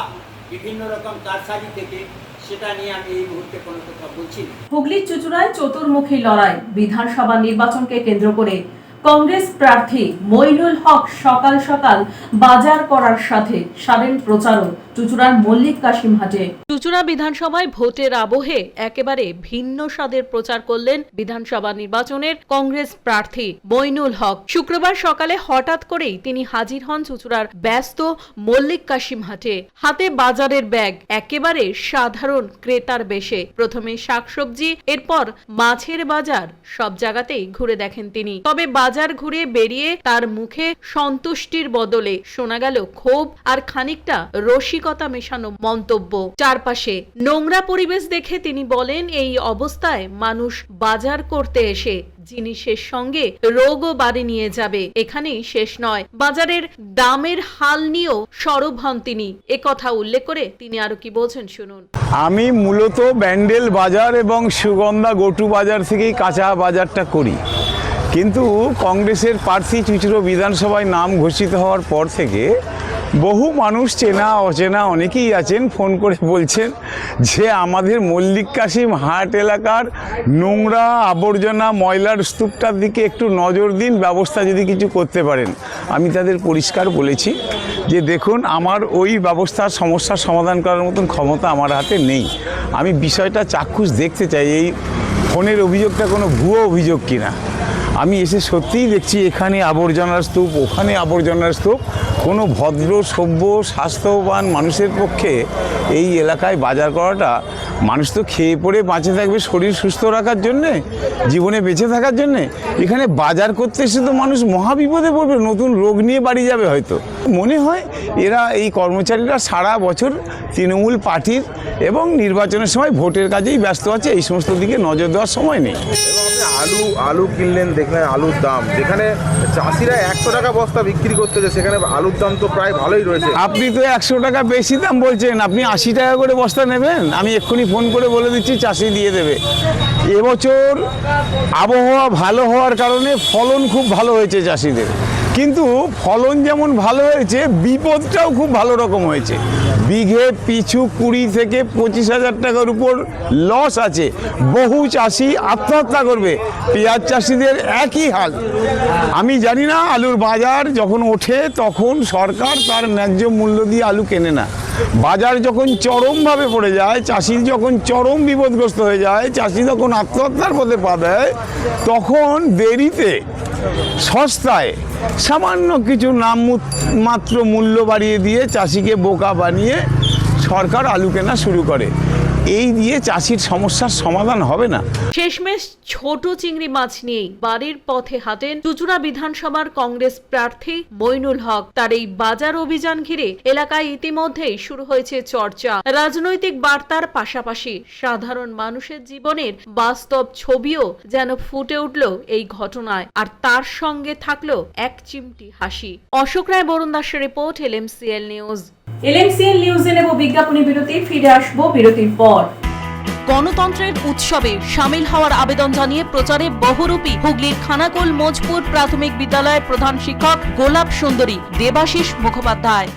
বিভিন্ন রকম কারসাজি থেকে। সেটা নিয়ে আমি এই মুহূর্তে কোনো কথা বলছি না। হুগলির চুঁচুড়ায় চতুর্মুখী লড়াই। বিধানসভা নির্বাচনকে কেন্দ্র করে কংগ্রেস প্রার্থী মইনুল হক সকাল সকাল বাজার করার সাথে সারেন প্রচারও চুঁচুড়ার মল্লিক কাশিম হাটে। চুঁচুড়া বিধানসভায় ভোটের আবহে একেবারে ভিন্ন স্বাদের প্রচার করলেন বিধানসভা নির্বাচনের কংগ্রেস প্রার্থী মইনুল হক। শুক্রবার সকালে হঠাৎ করেই তিনি হাজির হন চুঁচুড়ার ব্যস্ত মল্লিক কাশিম হাটে। হাতে বাজারের ব্যাগ, একেবারে সাধারণ ক্রেতার বেশে। প্রথমে শাকসবজি, এরপর মাছের বাজার, সব জায়গাতেই ঘুরে দেখেন তিনি। তবে বাজার ঘুরে বেরিয়ে তার মুখে সন্তুষ্টির বদলে শোনা গেল ক্ষোভ আর খানিকটা রসিকতা মেশানো মন্তব্য। চারপাশে নোংরা পরিবেশ দেখে তিনি বলেন, এই অবস্থায় মানুষ বাজার করতে এসে জিনিসের সঙ্গে রোগও বাড়ি নিয়ে যাবে। এখানেই শেষ নয়, বাজারের দামের হাল নিয়েও সরব হন তিনি। একথা উল্লেখ করে তিনি আরো কি বলছেন শুনুন। আমি মূলত ব্যান্ডেল বাজার এবং সুগন্ধা গটু বাজার থেকেই কাঁচা বাজারটা করি, কিন্তু কংগ্রেসের প্রার্থী চুঁচুড়া বিধানসভায় নাম ঘোষিত হওয়ার পর থেকে বহু মানুষ চেনা অচেনা অনেকেই আছেন ফোন করে বলছেন যে আমাদের মল্লিক কাশিম হাট এলাকার নোংরা আবর্জনা ময়লার স্তূপটার দিকে একটু নজর দিন, ব্যবস্থা যদি কিছু করতে পারেন। আমি তাদের পরিষ্কার বলেছি যে দেখুন, আমার ওই ব্যবস্থার সমস্যার সমাধান করার মতন ক্ষমতা আমার হাতে নেই। আমি বিষয়টা চাক্ষুষ দেখতে চাই এই ফোনের অভিযোগটা কোনো ভুয়ো অভিযোগ কিনা। আমি এসে সত্যিই দেখছি এখানে আবর্জনার স্তূপ, ওখানে আবর্জনার স্তূপ। কোনো ভদ্র সভ্য স্বাস্থ্যবান মানুষের পক্ষে এই এলাকায় বাজার করাটা, মানুষ তো খেয়ে পড়ে বাঁচে থাকবে শরীর সুস্থ রাখার জন্যে, জীবনে বেঁচে থাকার জন্যে। এখানে বাজার করতে এসে তো মানুষ মহাবিপদে পড়বে, নতুন রোগ নিয়ে বাড়ি যাবে হয়তো। মনে হয় এরা এই কর্মচারীরা সারা বছর তৃণমূল পার্টির এবং নির্বাচনের সময় ভোটের কাজেই ব্যস্ত আছে, এই সমস্ত দিকে নজর দেওয়ার সময় নেই। আলু কিনলেন, দেখলেন আলুর দাম, যেখানে চাষিরা 100 টাকা বস্তা বিক্রি করতেছে সেখানে আলুর দাম তো প্রায় ভালোই রয়েছে। আপনি তো 100 টাকা বেশি দাম বলছেন, আপনি 80 টাকা করে বস্তা নেবেন? আমি এক্ষুনি ফোন করে বলে দিচ্ছি, চাষি দিয়ে দেবে। এবছর আবহাওয়া ভালো হওয়ার কারণে ফলন খুব ভালো হয়েছে চাষিদের, কিন্তু ফলন যেমন ভালো হয়েছে বিপদটাও খুব ভালো রকম হয়েছে। বিঘে পিছু 20 থেকে 25,000 টাকার উপর লস আছে। বহু চাষি আত্মহত্যা করবে। পেঁয়াজ চাষিদের একই হাল। আমি জানি না, আলুর বাজার যখন ওঠে তখন সরকার তার ন্যায্য মূল্য দিয়ে আলু কেনে না। বাজার যখন চরমভাবে পড়ে যায়, চাষি যখন চরম বিপদগ্রস্ত হয়ে যায়, চাষি যখন আত্মহত্যার পথে পা দেয়, তখন দেরিতে সস্তায় সামান্য কিছু নামমাত্র মূল্য বাড়িয়ে দিয়ে চাষিকে বোকা বানিয়ে সরকার আলু কেনা শুরু করে। এই দিয়ে চাষির সমস্যার সমাধান হবে না। শেষমেশ ছোট চিংড়ি মাছ নিয়েই বাড়ির পথে হাঁটেন চুঁচুড়া বিধানসভার কংগ্রেস প্রার্থী মইনুল হক। তার এই বাজার অভিযান ঘিরে এলাকায় ইতিমধ্যেই শুরু হয়েছে চর্চা। রাজনৈতিক বার্তার পাশাপাশি সাধারণ মানুষের জীবনের বাস্তব ছবিও যেন ফুটে উঠল এই ঘটনায়, আর তার সঙ্গে থাকলো এক চিমটি হাসি। অশোক রায় বরুণ দাসের রিপোর্ট, LMCL নিউজ। LMCL নিউজে নেব বিজ্ঞাপনী বিরতি, ফিরে আসবো বিরতির পর। গণতন্ত্রের উৎসবে সামিল হওয়ার আবেদন জানিয়ে প্রচারে বহুরূপী হুগলির খানাকুল মোজপুর প্রাথমিক বিদ্যালয়ের প্রধান শিক্ষক গোলাপ সুন্দরী দেবাশিস মুখোপাধ্যায়।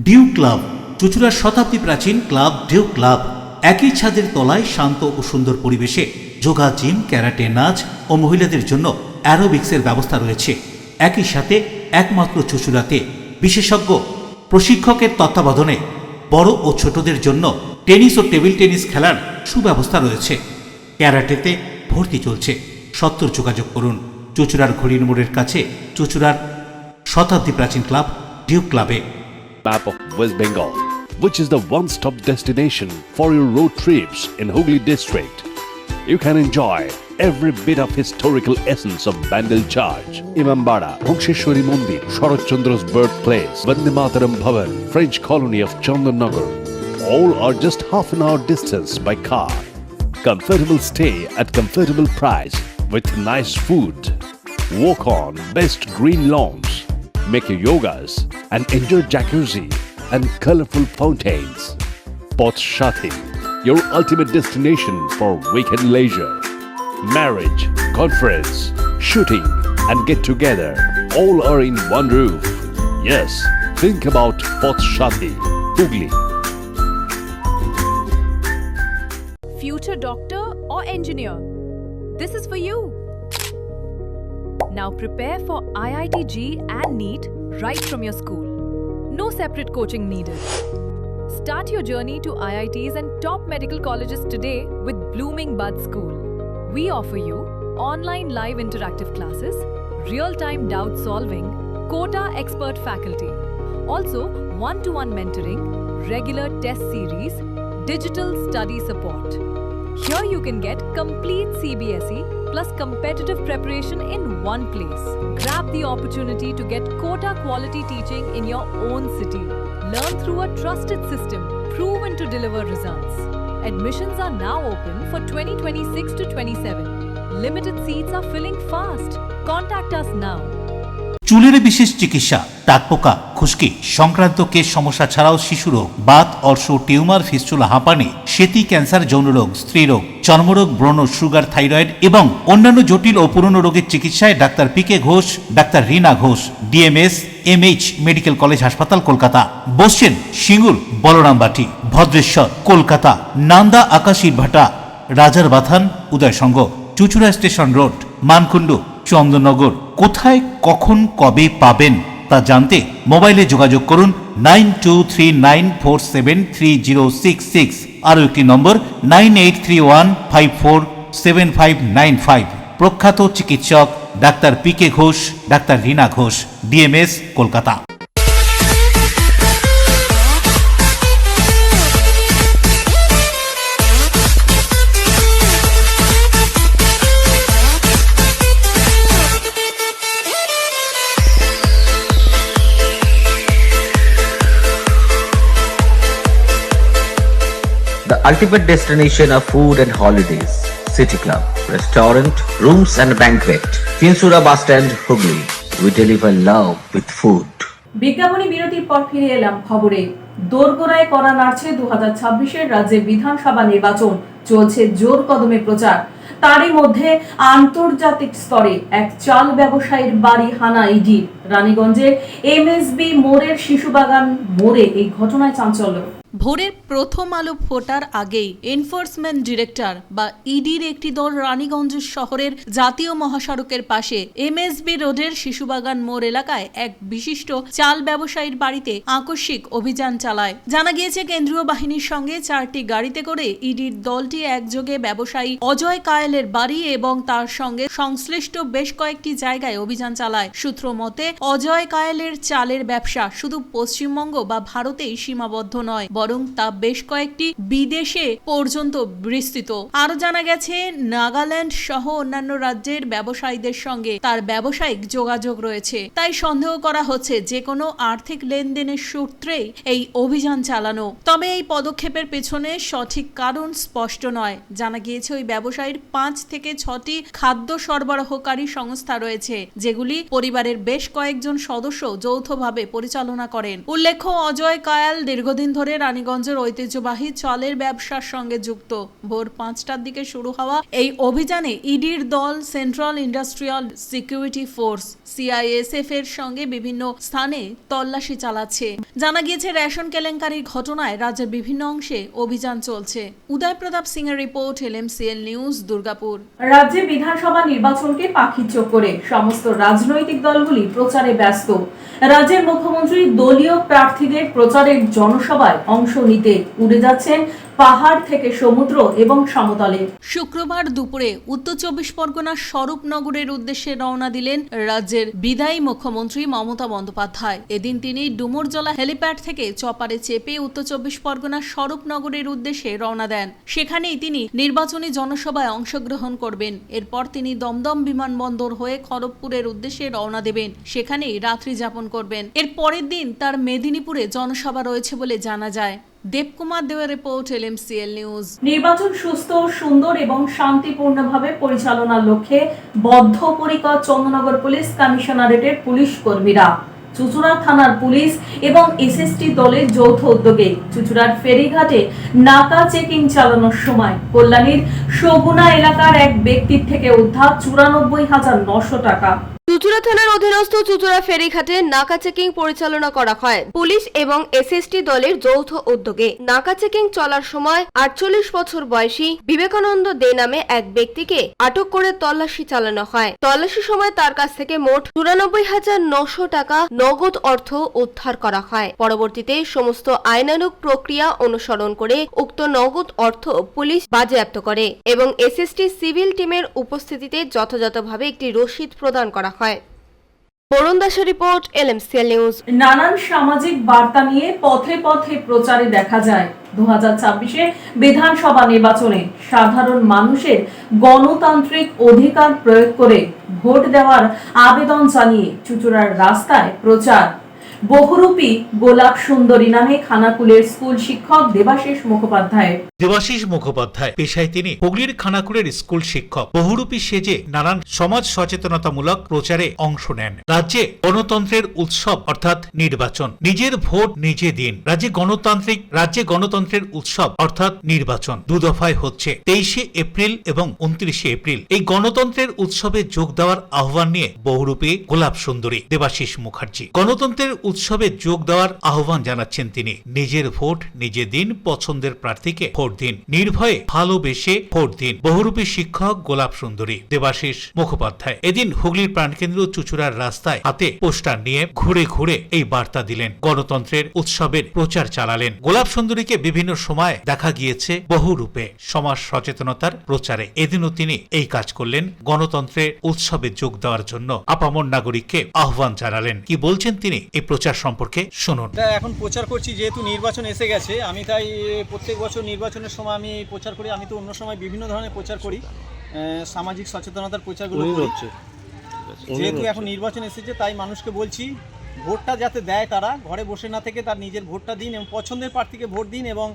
ডিউ ক্লাব, চুঁচুড়ার শতাব্দী প্রাচীন ক্লাব ডিউ ক্লাব। একই ছাদের তলায় শান্ত ও সুন্দর পরিবেশে যোগা, জিম, ক্যারাটে, নাচ ও মহিলাদের জন্য অ্যারোবিক্সের ব্যবস্থা রয়েছে। একই সাথে একমাত্র চুঁচুড়াতে বিশেষজ্ঞ প্রশিক্ষকের তত্ত্বাবধানে বড় ও ছোটদের জন্য টেনিস ও টেবিল টেনিস খেলার সুব্যবস্থা রয়েছে। ক্যারাটেতে ভর্তি চলছে। সত্তর যোগাযোগ করুন চুঁচুড়ার ঘড়ির মোড়ের কাছে চুঁচুড়ার শতাব্দী প্রাচীন ক্লাব ডিউ ক্লাবে। Map of West Bengal, which is the one-stop destination for your road trips in Hooghly district. You can enjoy every bit of historical essence of Bandel Church, Imambara, Bhongsheshwari Mandir, Sharat Chandra's birthplace, Vande Mataram Bhavan, French colony of Chandannagar. All are just half an hour distance by car. Comfortable stay at comfortable price with nice food. Walk on best green lawns. make your yogas and enjoy jacuzzi and colorful fountains. Poth Shati, your ultimate destination for weekend leisure. Marriage, conference, shooting and get together all are in one roof. Yes, think about Poth Shati, Hooghly. Future doctor or engineer? This is for you. Now prepare for IIT-J and NEET right from your school. No separate coaching needed. Start your journey to IITs and top medical colleges today with Blooming Bud School. We offer you online live interactive classes, real-time doubt solving, quota expert faculty. Also, one-to-one mentoring, regular test series, digital study support. Here you can get complete CBSE plus competitive preparation in one place. Grab the opportunity to get quota quality teaching in your own city. Learn through a trusted system proven to deliver results. Admissions are now open for 2026 to 27. Limited seats are filling fast. Contact us now. চুলের বিশেষ চিকিৎসা, টাকপোকা, খুশকি সংক্রান্ত কেশ সমস্যা ছাড়াও শিশুরোগ, Baat, অর্শ, tumour, fistula, হাঁপানি, সেতি, ক্যান্সার, যৌনরোগ, স্ত্রীরোগ, চর্মরোগ, ব্রণ, সুগার, থাইরয়েড এবং অন্যান্য জটিল ও পুরনো রোগের চিকিৎসায় ডাক্তার পিকে Ghosh, doctor Rina Ghosh, DMS MH medical college হাসপাতাল, কলকাতা। বসছেন সিঙ্গুর, বলরামবাটি, ভদ্রেশ্বর, কলকাতা, নান্দা, আকাশীরভাটা, রাজার বাথান, উদয়সঙ্গ, চুচুড়া স্টেশন রোড, মানকুণ্ডু, চন্দননগর। কোথায়, কখন, কবে পাবেন তা জানতে মোবাইলে যোগাযোগ করুন 9239473066, আরও একটি নম্বর 9831547595। প্রখ্যাত চিকিৎসক doctor PK Ghosh, doctor Rina Ghosh, DMS, Kolkata. The ultimate destination of food and holidays. City Club, restaurant, rooms and banquet. Chinsura Bus Stand, Hooghly. We deliver love with food. বিজ্ঞাপনী বিরতির পর ফিরে এলাম খবরে। দোরগোড়ায় করা নাড়ছে 2026-এর রাজ্যের বিধানসভা নির্বাচন। চলছে জোর কদমে প্রচার। তারই মধ্যে আন্তর্জাতিক স্তরে এক চাল ব্যবসায়ীর বাড়ি হানা ইডি। রানীগঞ্জের এমএসবি মোড়ের শিশুবাগান মোড়ে এই ঘটনায় চাঞ্চল্য। ভোরের প্রথম আলো ফোটার আগেই এনফোর্সমেন্ট ডিরেক্টর বা ইডির একটি দল রানীগঞ্জ শহরের জাতীয় মহাসড়কের পাশে এমএসবি রোডের শিশুবাগান মোড় এলাকায় এক বিশিষ্ট চাল ব্যবসায়ীর বাড়িতে আকস্মিক অভিযান চালায়। জানা গিয়েছে কেন্দ্রীয় বাহিনীর সঙ্গে 4টি গাড়িতে করে ইডির দলটি একযোগে ব্যবসায়ী অজয় কায়েলের বাড়ি এবং তার সঙ্গে সংশ্লিষ্ট বেশ কয়েকটি জায়গায় অভিযান চালায়। সূত্র মতে অজয় কায়েলের চালের ব্যবসা শুধু পশ্চিমবঙ্গ বা ভারতেই সীমাবদ্ধ নয়, বরং তা বেশ কয়েকটি বিদেশে পর্যন্ত বিস্তৃত। আরো জানা গেছে নাগাল্যান্ড সহ অন্যান্য রাজ্যের ব্যবসায়ীদের সঙ্গে তার ব্যবসায়িক যোগাযোগ রয়েছে। তাই সন্দেহ করা হচ্ছে যে কোনো আর্থিক লেনদেনের সূত্রেই এই অভিযান চালানো। তবে এই পদক্ষেপের পেছনে সঠিক কারণ স্পষ্ট নয়। জানা গিয়েছে ওই ব্যবসায়ীর 5 থেকে 6টি খাদ্য সরবরাহকারী সংস্থা রয়েছে, যেগুলি পরিবারের বেশ কয়েকজন সদস্য যৌথভাবে পরিচালনা করেন। উল্লেখ্য, অজয় কায়াল দীর্ঘদিন ধরে রানীগঞ্জের ঐতিহ্যবাহী চালের ব্যবসার সঙ্গে যুক্ত। ভোর 5টার দিকে শুরু হওয়া এই অভিযানে ইডির দল central industrial security force CISF এর সঙ্গে বিভিন্ন স্থানে তল্লাশি চালাচ্ছে। জানা গিয়েছে রেশন কেলেঙ্কারির ঘটনায় রাজ্যের বিভিন্ন অংশে অভিযান চলছে। উদয় প্রতাপ সিং এর রিপোর্ট, LMCL নিউজ, দুর্গাপুর। রাজ্যে বিধানসভা নির্বাচনকে পাখির চোখ করে সমস্ত রাজনৈতিক দলগুলি প্রচারে ব্যস্ত। রাজ্যের মুখ্যমন্ত্রী দলীয় প্রার্থীদের প্রচারের জনসভায় অংশ নিতে উড়ে যাচ্ছেন পাহাড় থেকে সমুদ্র এবং সমতলে। শুক্রবার দুপুরে উত্তর 24 পরগনার স্বরূপনগরের উদ্দেশ্যে রওনা দিলেন রাজ্যের বিদায়ী মুখ্যমন্ত্রী মমতা বন্দ্যোপাধ্যায়। এদিন তিনি ডুমুরজলা হেলিপ্যাড থেকে চপারে চেপে উত্তর 24 পরগনার স্বরূপনগরের উদ্দেশ্যে রওনা দেন। সেখানেই তিনি নির্বাচনী জনসভায় অংশগ্রহণ করবেন। এরপর তিনি দমদম বিমানবন্দর হয়ে খড়গপুরের উদ্দেশ্যে রওনা দেবেন। সেখানেই রাত্রি যাপন করবেন। এর পরের দিন তার মেদিনীপুরে জনসভা রয়েছে বলে জানা যায়। দেবকুমার দেওয়ার রিপোর্ট, LMCL নিউজ। নির্বাচন সুস্থ, সুন্দর এবং শান্তিপূর্ণভাবে পরিচালনার লক্ষ্যে বদ্ধপরিকর চন্দননগর পুলিশ কমিশনারেটের পুলিশ কর্মীরা। চুঁচুড়া থানার পুলিশ এবং এসএসটি দলের যৌথ উদ্যোগে চুঁচুড়ার ফেরিঘাটে নাকা চেকিং চালানোর সময় কল্যাণীর সগুনা এলাকার এক ব্যক্তির থেকে উদ্ধার 94,900 টাকা। চুঁচুড়া থানার অধীনস্থ চুঁচুড়া ফেরিঘাটে নাকা চেকিং পরিচালনা করা হয় পুলিশ এবং এসএসটি দলের যৌথ উদ্যোগে। নাকা চেকিং চলার সময় 48 বছর বয়সী বিবেকানন্দ দে নামে এক ব্যক্তিকে আটক করে তল্লাশি চালানো হয়। তল্লাশির সময় তার কাছ থেকে মোট 94,900 টাকা নগদ অর্থ উদ্ধার করা হয়। পরবর্তীতে সমস্ত আইনানুগ প্রক্রিয়া অনুসরণ করে উক্ত নগদ অর্থ পুলিশ বাজেয়াপ্ত করে এবং এসএসটি সিভিল টিমের উপস্থিতিতে যথাযথভাবে একটি রসিদ প্রদান করা হয়। বরুণ দাসের রিপোর্ট, এলএমসিএল নিউজ। নানান সামাজিক বার্তা নিয়ে পথে পথে প্রচারে দেখা যায় 2026-এ বিধানসভা নির্বাচনে সাধারণ মানুষের গণতান্ত্রিক অধিকার প্রয়োগ করে ভোট দেওয়ার আবেদন জানিয়ে চুঁচুড়ার রাস্তায় প্রচার। বহুরূপী গোলাপ সুন্দরী নামে খানাকুলের স্কুল শিক্ষক দেবাশিস মুখোপাধ্যায়। দেবাশিস মুখোপাধ্যায় পেশায় তিনি হুগলির খানাকুলের স্কুল শিক্ষক। বহুরূপী সেজে নানান সমাজ সচেতনতামূলক প্রচারে অংশ নেন। রাজ্যে গণতন্ত্রের উৎসব অর্থাৎ নির্বাচন, নিজের ভোট নিজে দিন। রাজ্যে গণতন্ত্রের উৎসব অর্থাৎ নির্বাচন দু দফায় হচ্ছে, 23শে এপ্রিল এবং 29শে এপ্রিল। এই গণতন্ত্রের উৎসবে যোগ দেওয়ার আহ্বান নিয়ে বহুরূপী গোলাপ সুন্দরী দেবাশিস মুখার্জি গণতন্ত্রের উৎসবে যোগ দেওয়ার আহ্বান জানাচ্ছেন তিনি। নিজের ভোট নিজে দিন, পছন্দের প্রার্থীকে ভোট দিন, নির্ভয়ে ভালোবেসে ভোট দিন। বহুরূপী শিক্ষক গোলাপ সুন্দরী দেবাশিস মুখোপাধ্যায় এদিন হুগলির প্রাণকেন্দ্র চুঁচুড়ার রাস্তায় হাতে পোস্টার নিয়ে ঘুরে ঘুরে এই বার্তা দিলেন, গণতন্ত্রের উৎসবের প্রচার চালালেন। গোলাপ সুন্দরীকে বিভিন্ন সময় দেখা গিয়েছে বহুরূপে সমাজ সচেতনতার প্রচারে। এদিনও তিনি এই কাজ করলেন, গণতন্ত্রের উৎসবে যোগ দেওয়ার জন্য আপামর নাগরিককে আহ্বান জানালেন। কি বলছেন তিনি এই প্রচার সম্পর্কে শুনুন। এখন প্রচার করছি যেহেতু নির্বাচন এসে গেছে, আমি তাই প্রত্যেক বছর নির্বাচনের সময় আমি প্রচার করি। আমি তো অন্য সময় বিভিন্ন ধরনের প্রচার করি, সামাজিক সচেতনতার প্রচারগুলো করি। যেহেতু এখন নির্বাচন এসেছে তাই মানুষকে বলছি ভোটটা যাতে দেয়, তারা ঘরে বসে না থেকে তার নিজের ভোটটা দিন এবং পছন্দের প্রার্থীকে ভোট দিন এবং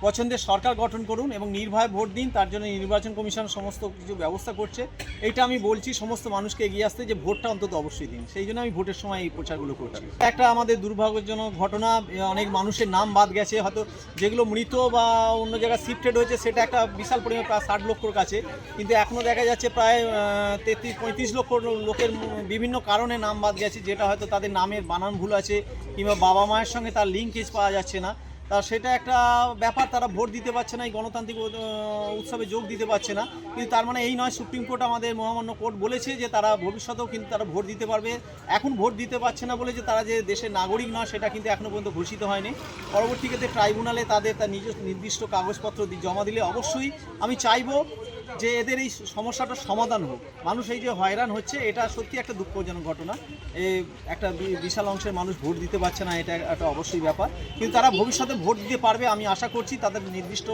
পছন্দের সরকার গঠন করুন এবং নির্ভয়ে ভোট দিন। তার জন্য নির্বাচন কমিশন সমস্ত কিছু ব্যবস্থা করছে। এইটা আমি বলছি সমস্ত মানুষকে এগিয়ে আসতে যে ভোটটা অন্তত অবশ্যই দিন। সেই জন্য আমি ভোটের সময় এই প্রচারগুলো করছি। একটা আমাদের দুর্ভাগ্যজনক ঘটনা, অনেক মানুষের নাম বাদ গেছে, হয়তো যেগুলো মৃত বা অন্য জায়গায় শিফটেড হয়েছে সেটা একটা বিশাল পরিমাণ, প্রায় 60 লক্ষর কাছে, কিন্তু এখনও দেখা যাচ্ছে প্রায় 33-35 লক্ষ লোকের বিভিন্ন কারণে নাম বাদ গেছে, যেটা হয়তো তাদের নামের বানান ভুল আছে কিংবা বাবা মায়ের সঙ্গে তার লিঙ্কেজ পাওয়া যাচ্ছে না। তা সেটা একটা ব্যাপার, তারা ভোট দিতে পারছে না, এই গণতান্ত্রিক উৎসবে যোগ দিতে পারছে না। কিন্তু তার মানে এই নয়, সুপ্রিম কোর্ট আমাদের মহামান্য কোর্ট বলেছে যে তারা ভবিষ্যতেও কিন্তু তারা ভোট দিতে পারবে। এখন ভোট দিতে পারছে না বলে যে তারা যে দেশের নাগরিক নয় সেটা কিন্তু এখনও পর্যন্ত ঘোষিত হয়নি। পরবর্তী ক্ষেত্রে ট্রাইব্যুনালে তাদের তার নির্দিষ্ট কাগজপত্র জমা দিলে অবশ্যই আমি চাইব যে এদের এই সমস্যাটার সমাধান হোক। মানুষ এই যে হয়রান হচ্ছে, এটা সত্যি একটা দুঃখজনক ঘটনা। একটা বিশাল অংশের মানুষ ভোট দিতে পারছে না, এটা একটা অবশ্যই ব্যাপার। কিন্তু তারা ভবিষ্যতে ভোট দিতে পারবে, আমি আশা করছি। তাদের নির্দিষ্ট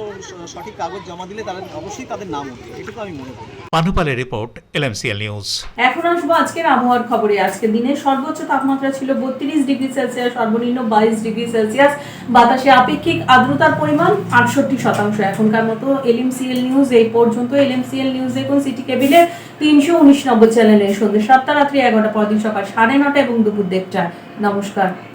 সঠিক কাগজ জমা দিলে তারা অবশ্যই তাদের নাম উঠবে, এটুকু আমি মনে করি। পানুপালের রিপোর্ট, এলএমসিএল নিউজ। এখন আসবো আজকের আবহাওয়ার খবরে। আজকের দিনে সর্বোচ্চ তাপমাত্রা ছিল 32 ডিগ্রি সেলসিয়াস, সর্বনিম্ন 22 ডিগ্রি সেলসিয়াস। বাতাসে আপেক্ষিক আর্দ্রতার পরিমাণ 68%। এখনকার মতো এলএমসিএল নিউজ এই পর্যন্ত। এলএমসিএল নিউজ দেখুন সিটি কেবিলের 319 নম্বর চ্যানেলে সন্ধ্যে 7টা, রাত্রি 11টা, পরদিন সকাল 9:30 এবং দুপুর 1:30। নমস্কার।